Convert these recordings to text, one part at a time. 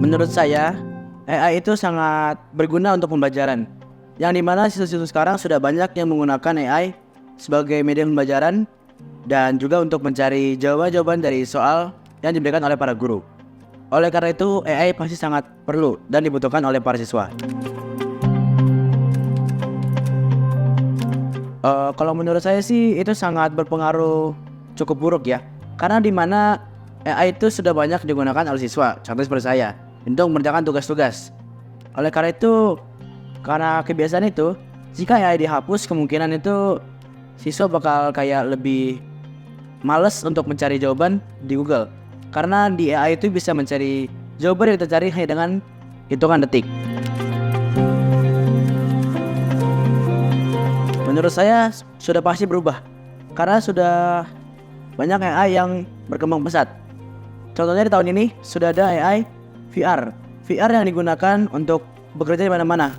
Menurut saya, AI itu sangat berguna untuk pembelajaran. Yang dimana siswa-siswa sekarang sudah banyak yang menggunakan AI sebagai media pembelajaran dan juga untuk mencari jawaban-jawaban dari soal yang diberikan oleh para guru. Oleh karena itu, AI pasti sangat perlu dan dibutuhkan oleh para siswa. Kalau menurut saya sih itu sangat berpengaruh cukup buruk ya. Karena dimana AI itu sudah banyak digunakan oleh siswa, contoh seperti saya, untuk mengerjakan tugas-tugas. Oleh karena itu, karena kebiasaan itu, jika AI dihapus, kemungkinan itu siswa bakal kayak lebih males untuk mencari jawaban di Google. Karena di AI itu bisa mencari jawaban yang kita cari hanya dengan hitungan detik. Menurut saya sudah pasti berubah, karena sudah banyak AI yang berkembang pesat. Contohnya di tahun ini sudah ada AI VR. VR yang digunakan untuk bekerja di mana-mana,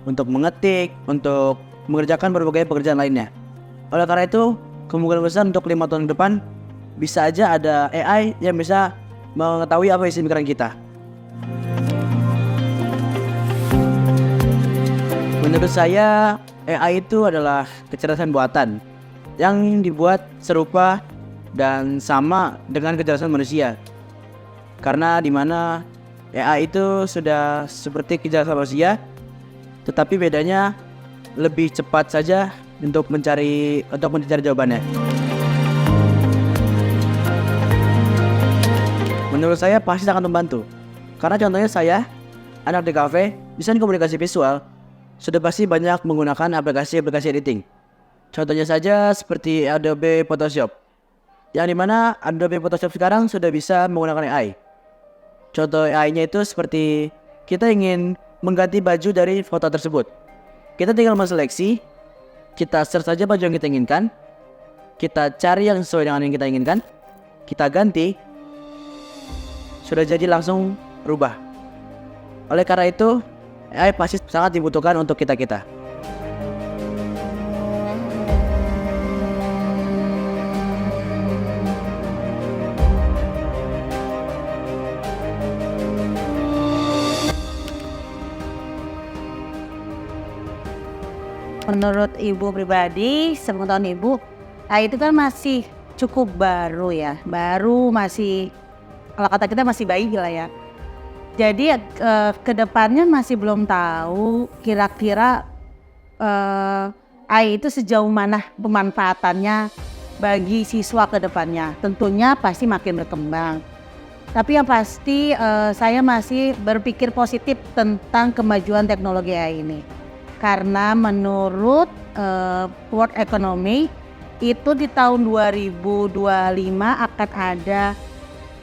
untuk mengetik, untuk mengerjakan berbagai pekerjaan lainnya. Oleh karena itu, kemungkinan besar untuk 5 tahun ke depan bisa aja ada AI yang bisa mengetahui apa isi pikiran kita. Menurut saya, AI itu adalah kecerdasan buatan yang dibuat serupa dan sama dengan kecerdasan manusia. Karena dimana AI itu sudah seperti kecerdasan manusia, tetapi bedanya lebih cepat saja untuk mencari jawabannya. Menurut saya pasti sangat membantu. Karena contohnya saya, anak di kafe, desain komunikasi visual, sudah pasti banyak menggunakan aplikasi-aplikasi editing. Contohnya saja seperti Adobe Photoshop, yang dimana Adobe Photoshop sekarang sudah bisa menggunakan AI. Contoh AI-nya itu seperti kita ingin mengganti baju dari foto tersebut. Kita tinggal menseleksi, kita search saja baju yang kita inginkan, kita cari yang sesuai dengan yang kita inginkan, kita ganti, sudah jadi langsung rubah. Oleh karena itu, AI pasti sangat dibutuhkan untuk kita-kita. Menurut Ibu pribadi, sepengetahuan Ibu, AI itu kan masih cukup baru ya, masih, kalau kata kita masih bayi lah ya. Jadi kedepannya masih belum tahu kira-kira AI itu sejauh mana pemanfaatannya bagi siswa kedepannya. Tentunya pasti makin berkembang. Tapi yang pasti saya masih berpikir positif tentang kemajuan teknologi AI ini. Karena menurut World Economy itu di tahun 2025 akan ada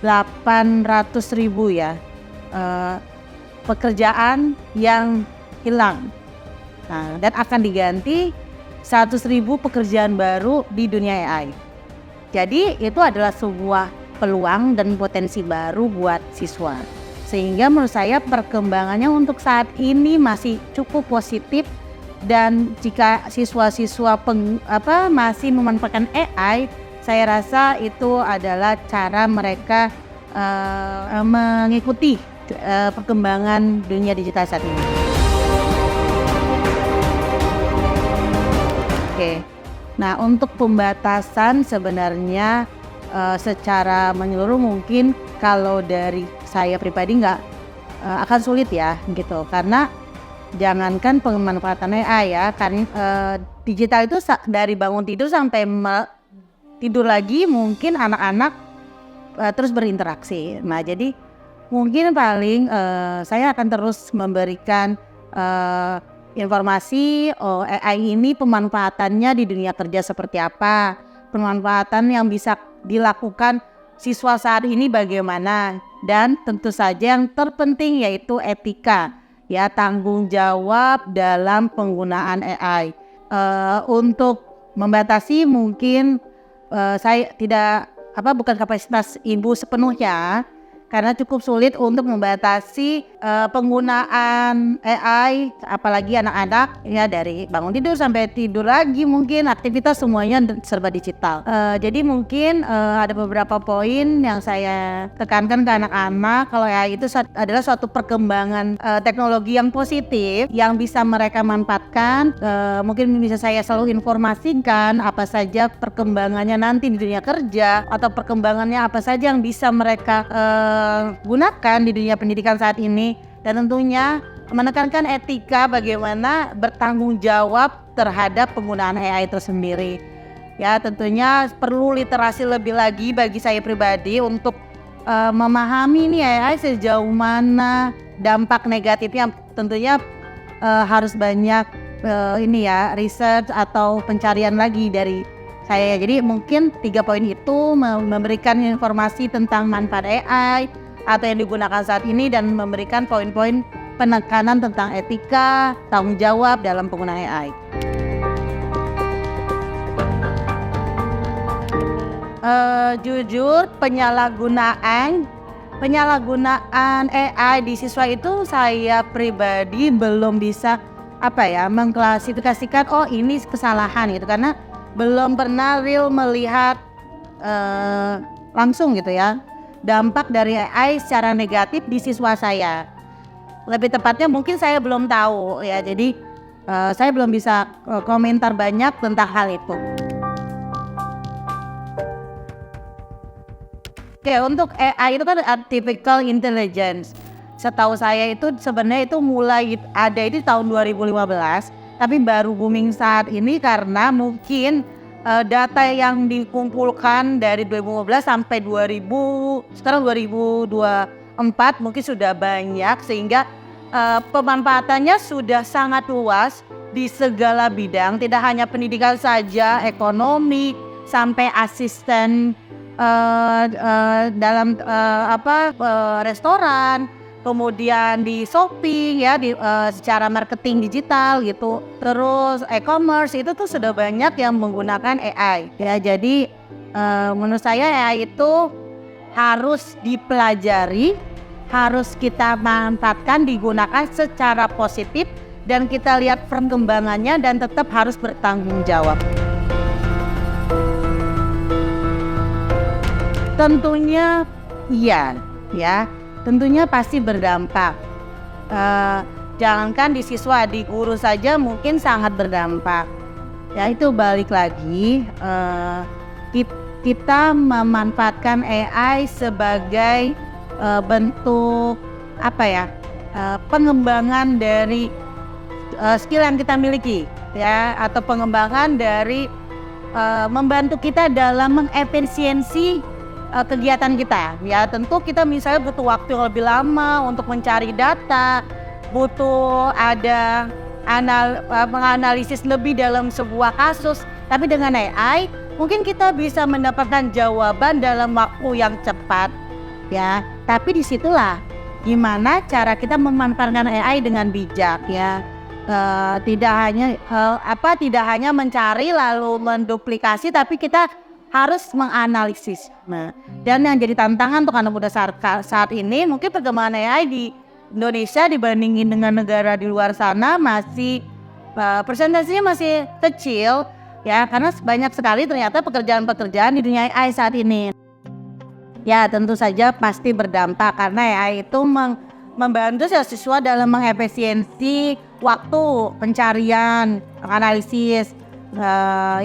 800.000 ya pekerjaan yang hilang. Nah, dan akan diganti 100.000 pekerjaan baru di dunia AI. Jadi itu adalah sebuah peluang dan potensi baru buat siswa. Sehingga menurut saya perkembangannya untuk saat ini masih cukup positif, dan jika siswa-siswa masih memanfaatkan AI, saya rasa itu adalah cara mereka mengikuti perkembangan dunia digital saat ini. Oke. Nah, untuk pembatasan sebenarnya secara menyeluruh mungkin kalau dari saya pribadi nggak akan sulit ya gitu, karena jangankan pemanfaatan AI ya, kan digital itu dari bangun tidur sampai tidur lagi mungkin anak-anak terus berinteraksi. Nah, jadi mungkin paling saya akan terus memberikan informasi AI ini pemanfaatannya di dunia kerja seperti apa, pemanfaatan yang bisa dilakukan siswa saat ini bagaimana, dan tentu saja yang terpenting yaitu etika ya, tanggung jawab dalam penggunaan AI. Untuk membatasi mungkin saya tidak bukan kapasitas Ibu sepenuhnya, karena cukup sulit untuk membatasi penggunaan AI, apalagi anak-anak ya, dari bangun tidur sampai tidur lagi, mungkin aktivitas semuanya serba digital. Jadi mungkin ada beberapa poin yang saya tekankan ke anak-anak kalau AI itu adalah suatu perkembangan teknologi yang positif yang bisa mereka manfaatkan. Mungkin bisa saya selalu informasikan apa saja perkembangannya nanti di dunia kerja atau perkembangannya apa saja yang bisa mereka gunakan di dunia pendidikan saat ini, dan tentunya menekankan etika bagaimana bertanggung jawab terhadap penggunaan AI itu sendiri. Ya, tentunya perlu literasi lebih lagi bagi saya pribadi untuk memahami nih AI sejauh mana dampak negatifnya. Tentunya harus banyak research atau pencarian lagi dari saya. Jadi mungkin 3 poin itu memberikan informasi tentang manfaat AI atau yang digunakan saat ini dan memberikan poin-poin penekanan tentang etika, tanggung jawab dalam penggunaan AI. Jujur penyalahgunaan AI di siswa itu saya pribadi belum bisa mengklasifikasikan ini kesalahan gitu, karena belum pernah real melihat langsung gitu ya dampak dari AI secara negatif di siswa saya. Lebih tepatnya mungkin saya belum tahu ya, jadi saya belum bisa komentar banyak tentang hal itu. Oke, untuk AI itu kan artificial intelligence. Setahu saya itu sebenarnya itu mulai ada itu tahun 2015. Tapi baru booming saat ini karena mungkin data yang dikumpulkan dari 2015 sampai 2024 mungkin sudah banyak, sehingga pemanfaatannya sudah sangat luas di segala bidang, tidak hanya pendidikan saja, ekonomi sampai asisten dalam restoran, kemudian di shopping ya, secara marketing digital gitu, terus e-commerce itu tuh sudah banyak yang menggunakan AI ya. Jadi menurut saya AI itu harus dipelajari, harus kita manfaatkan, digunakan secara positif, dan kita lihat perkembangannya dan tetap harus bertanggung jawab. Tentunya iya ya, tentunya pasti berdampak. Jangankan di siswa, di guru saja mungkin sangat berdampak. Ya, itu balik lagi kita memanfaatkan AI sebagai bentuk pengembangan dari skill yang kita miliki ya, atau pengembangan dari membantu kita dalam mengefisiensi kegiatan kita ya. Tentu kita misalnya butuh waktu yang lebih lama untuk mencari data, butuh ada menganalisis lebih dalam sebuah kasus, tapi dengan AI mungkin kita bisa mendapatkan jawaban dalam waktu yang cepat ya. Tapi disitulah gimana cara kita memanfaatkan AI dengan bijak ya. Tidak hanya mencari lalu menduplikasi, tapi kita harus menganalisis. Dan yang jadi tantangan untuk anak muda saat ini, mungkin perkembangan AI di Indonesia dibandingin dengan negara di luar sana masih persentasenya masih kecil ya, karena banyak sekali ternyata pekerjaan-pekerjaan di dunia AI saat ini. Ya, tentu saja pasti berdampak karena AI itu membantu siswa dalam mengefisiensi waktu pencarian, analisis.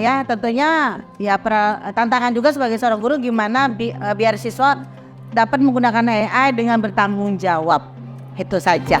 Ya, tentunya ya tantangan juga sebagai seorang guru gimana biar siswa dapat menggunakan AI dengan bertanggung jawab. Itu saja.